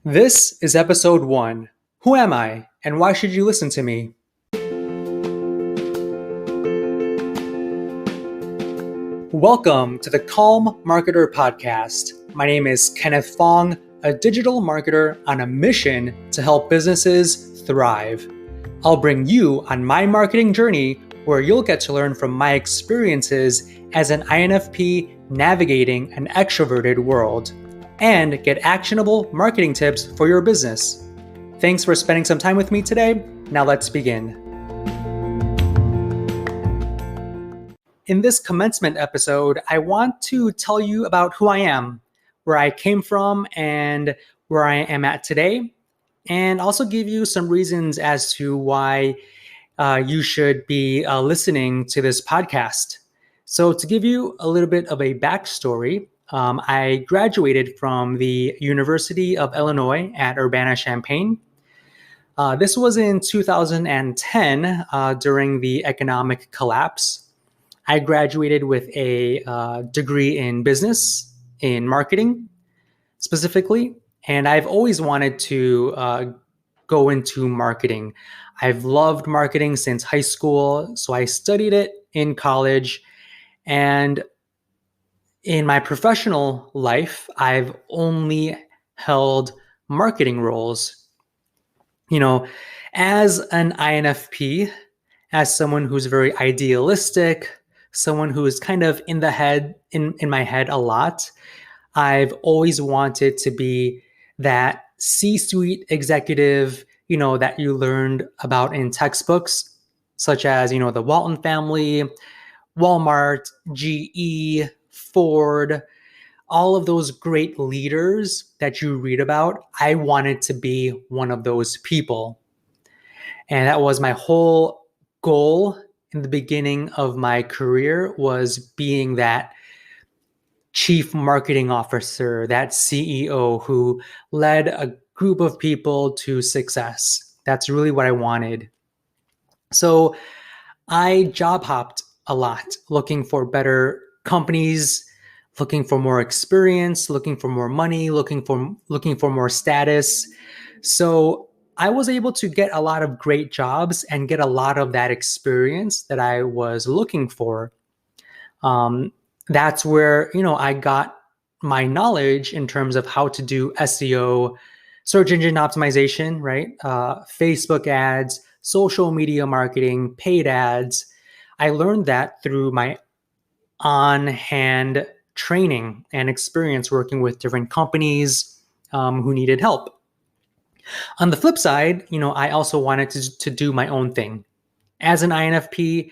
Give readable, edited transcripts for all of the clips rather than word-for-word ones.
This is episode 1. Who am I, and why should you listen to me? Welcome to the Calm Marketer Podcast. My name is Kenneth Fong, a digital marketer on a mission to help businesses thrive. I'll bring you on my marketing journey where you'll get to learn from my experiences as an INFP navigating an extroverted world, and get actionable marketing tips for your business. Thanks for spending some time with me today. Now let's begin. In this commencement episode, I want to tell you about who I am, where I came from, and where I am at today, and also give you some reasons as to why you should be listening to this podcast. So to give you a little bit of a backstory, I graduated from the University of Illinois at Urbana-Champaign. This was in 2010 during the economic collapse. I graduated with a degree in business, in marketing specifically, and I've always wanted to go into marketing. I've loved marketing since high school, so I studied it in college, and in my professional life, I've only held marketing roles. You know, as an INFP, as someone who's very idealistic, someone who is kind of in my head a lot, I've always wanted to be that C-suite executive, that you learned about in textbooks, such as, the Walton family, Walmart, GE, Ford, all of those great leaders that you read about. I wanted to be one of those people. And that was my whole goal in the beginning of my career, was being that chief marketing officer, that CEO who led a group of people to success. That's really what I wanted. So I job hopped a lot, looking for better companies, looking for more experience, looking for more money, looking for more status. So I was able to get a lot of great jobs and get a lot of that experience that I was looking for. That's where, I got my knowledge in terms of how to do SEO, search engine optimization, right? Facebook ads, social media marketing, paid ads. I learned that through my on-hand training and experience working with different companies who needed help. On the flip side, I also wanted to do my own thing. As an INFP,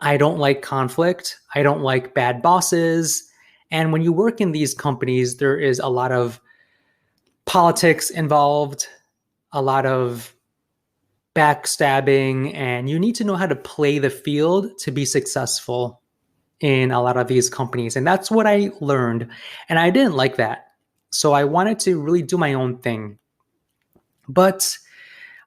I don't like conflict. I don't like bad bosses. And when you work in these companies, there is a lot of politics involved, a lot of backstabbing, and you need to know how to play the field to be successful in a lot of these companies. And that's what I learned. And I didn't like that. So I wanted to really do my own thing. But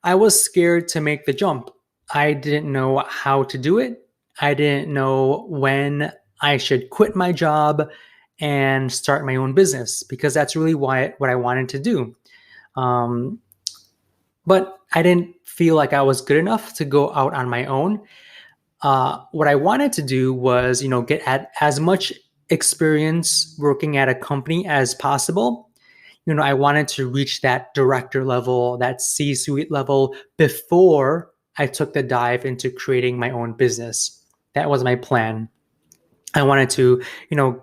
I was scared to make the jump. I didn't know how to do it. I didn't know when I should quit my job and start my own business, because that's really what I wanted to do. But I didn't feel like I was good enough to go out on my own. What I wanted to do was, get at as much experience working at a company as possible. I wanted to reach that director level, that C-suite level, before I took the dive into creating my own business. That was my plan. I wanted to,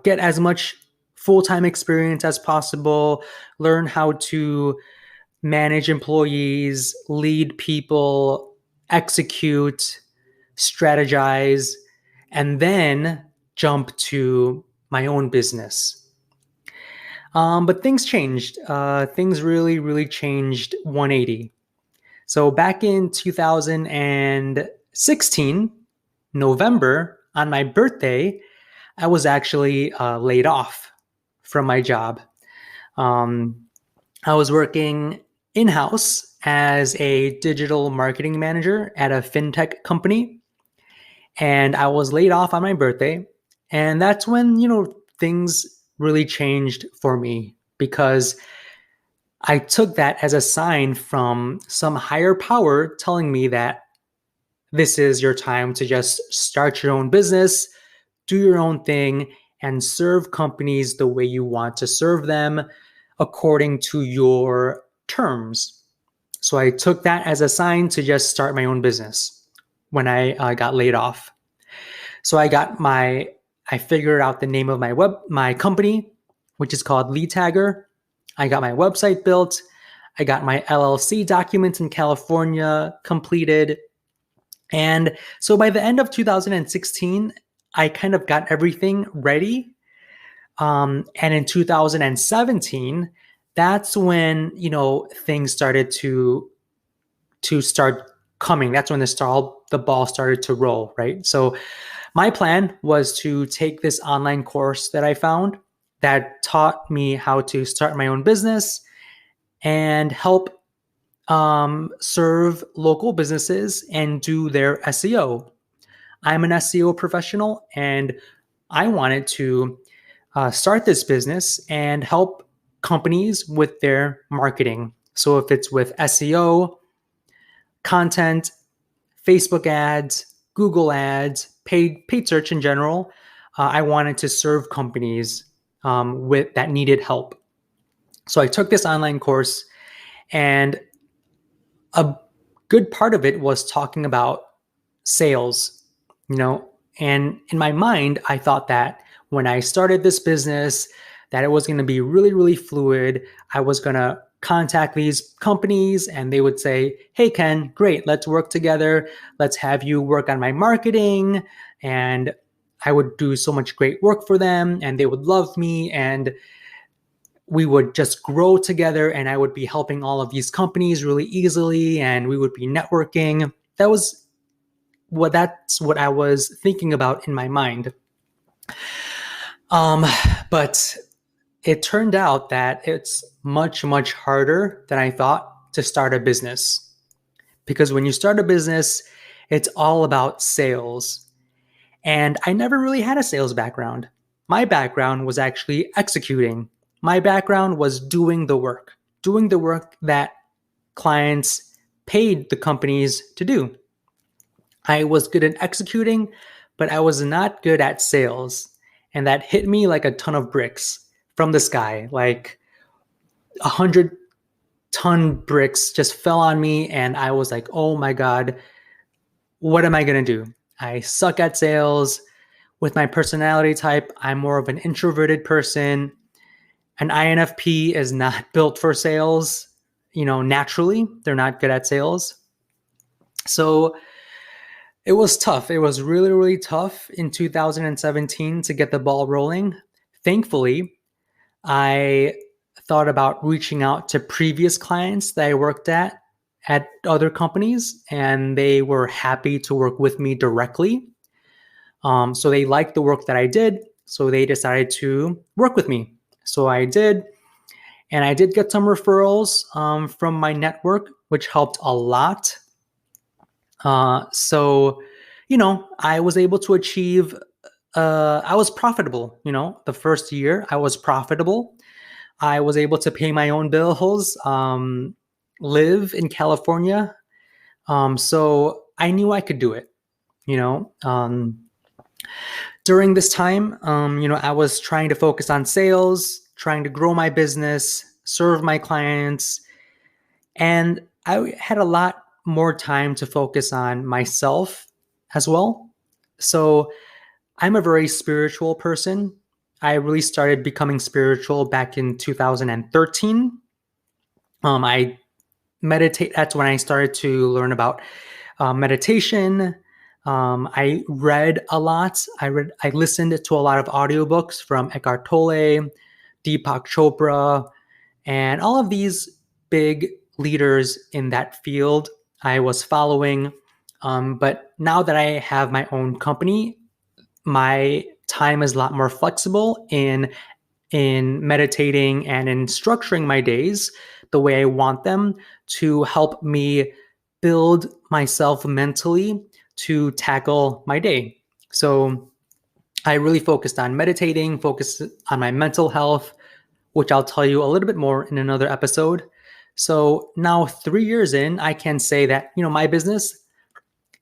get as much full-time experience as possible, learn how to manage employees, lead people, execute, strategize, and then jump to my own business. But things changed. Things really, really changed 180. So back in 2016, November, on my birthday, I was actually laid off from my job. I was working in-house as a digital marketing manager at a fintech company. And I was laid off on my birthday. And that's when, things really changed for me, because I took that as a sign from some higher power telling me that this is your time to just start your own business, do your own thing, and serve companies the way you want to serve them according to your terms. So I took that as a sign to just start my own business when I got laid off. So I figured out the name of my company, which is called Lead Tagger. I got my website built. I got my LLC documents in California completed. And so by the end of 2016, I kind of got everything ready. And in 2017, that's when, things started to start coming. That's when the ball started to roll, right? So my plan was to take this online course that I found that taught me how to start my own business and help serve local businesses and do their SEO. I'm an SEO professional and I wanted to start this business and help companies with their marketing. So if it's with SEO, content, Facebook ads, Google ads, paid search in general, I wanted to serve companies with that needed help. So I took this online course, and a good part of it was talking about sales, and in my mind, I thought that when I started this business, that it was going to be really, really fluid. I was going to contact these companies and they would say, "Hey, Ken, great, let's work together. Let's have you work on my marketing." And I would do so much great work for them and they would love me and we would just grow together and I would be helping all of these companies really easily and we would be networking. That's what I was thinking about in my mind. But it turned out that it's much, much harder than I thought to start a business. Because when you start a business, it's all about sales. And I never really had a sales background. My background was actually executing. My background was doing the work that clients paid the companies to do. I was good at executing, but I was not good at sales. And that hit me like a ton of bricks from the sky. Like 100-ton bricks just fell on me. And I was like, oh my God, what am I going to do? I suck at sales. With my personality type, I'm more of an introverted person. An INFP is not built for sales. Naturally, they're not good at sales. So it was tough. It was really, really tough in 2017 to get the ball rolling. Thankfully, I thought about reaching out to previous clients that I worked at other companies, and they were happy to work with me directly. So they liked the work that I did, so they decided to work with me. So I did, and I did get some referrals from my network, which helped a lot. So, I was able to achieve, I was profitable, the first year I was profitable. I was able to pay my own bills, live in California. So I knew I could do it, during this time, I was trying to focus on sales, trying to grow my business, serve my clients, and I had a lot more time to focus on myself as well. So I'm a very spiritual person. I really started becoming spiritual back in 2013. I meditate. That's when I started to learn about meditation. I read a lot. I listened to a lot of audiobooks from Eckhart Tolle, Deepak Chopra, and all of these big leaders in that field I was following. But now that I have my own company, my time is a lot more flexible in meditating and in structuring my days the way I want them to help me build myself mentally to tackle my day. So I really focused on meditating, focused on my mental health, which I'll tell you a little bit more in another episode. So now 3 years in, I can say that, my business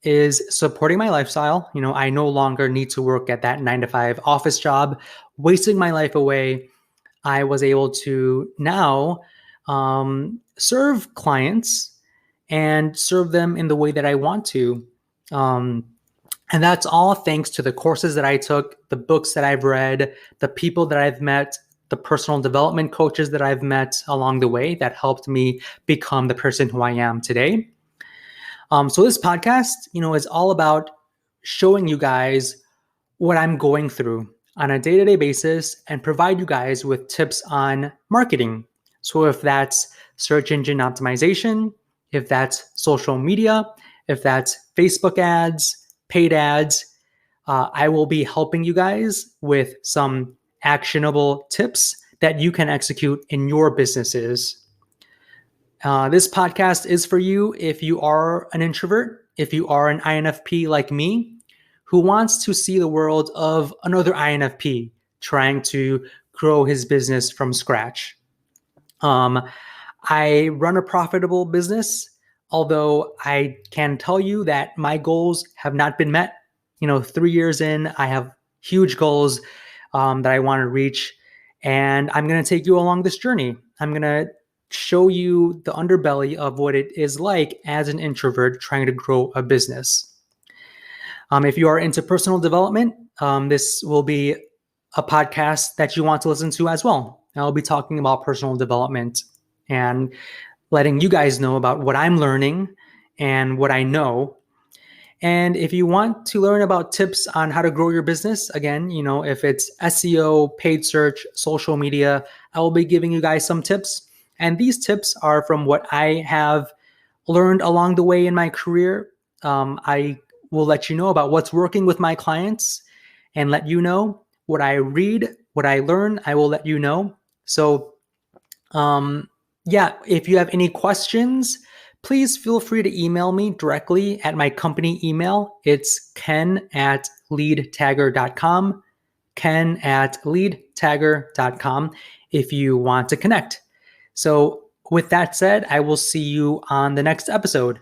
is supporting my lifestyle. I no longer need to work at that 9 to 5 office job, wasting my life away. I was able to now serve clients and serve them in the way that I want to. Um, and that's all thanks to the courses that I took, the books that I've read, the people that I've met, the personal development coaches that I've met along the way that helped me become the person who I am today. So this podcast, is all about showing you guys what I'm going through on a day-to-day basis and provide you guys with tips on marketing. So if that's search engine optimization, if that's social media, if that's Facebook ads, paid ads, I will be helping you guys with some actionable tips that you can execute in your businesses. This podcast is for you if you are an introvert, if you are an INFP like me, who wants to see the world of another INFP trying to grow his business from scratch. I run a profitable business, although I can tell you that my goals have not been met. 3 years in, I have huge goals that I want to reach, and I'm going to take you along this journey. I'm going to show you the underbelly of what it is like as an introvert trying to grow a business. If you are into personal development, this will be a podcast that you want to listen to as well. I'll be talking about personal development and letting you guys know about what I'm learning and what I know. And if you want to learn about tips on how to grow your business, again, if it's SEO, paid search, social media, I will be giving you guys some tips. And these tips are from what I have learned along the way in my career. I will let you know about what's working with my clients and let you know what I read, what I learn, I will let you know. So, if you have any questions, please feel free to email me directly at my company email. It's ken@leadtagger.com, ken@leadtagger.com if you want to connect. So with that said, I will see you on the next episode.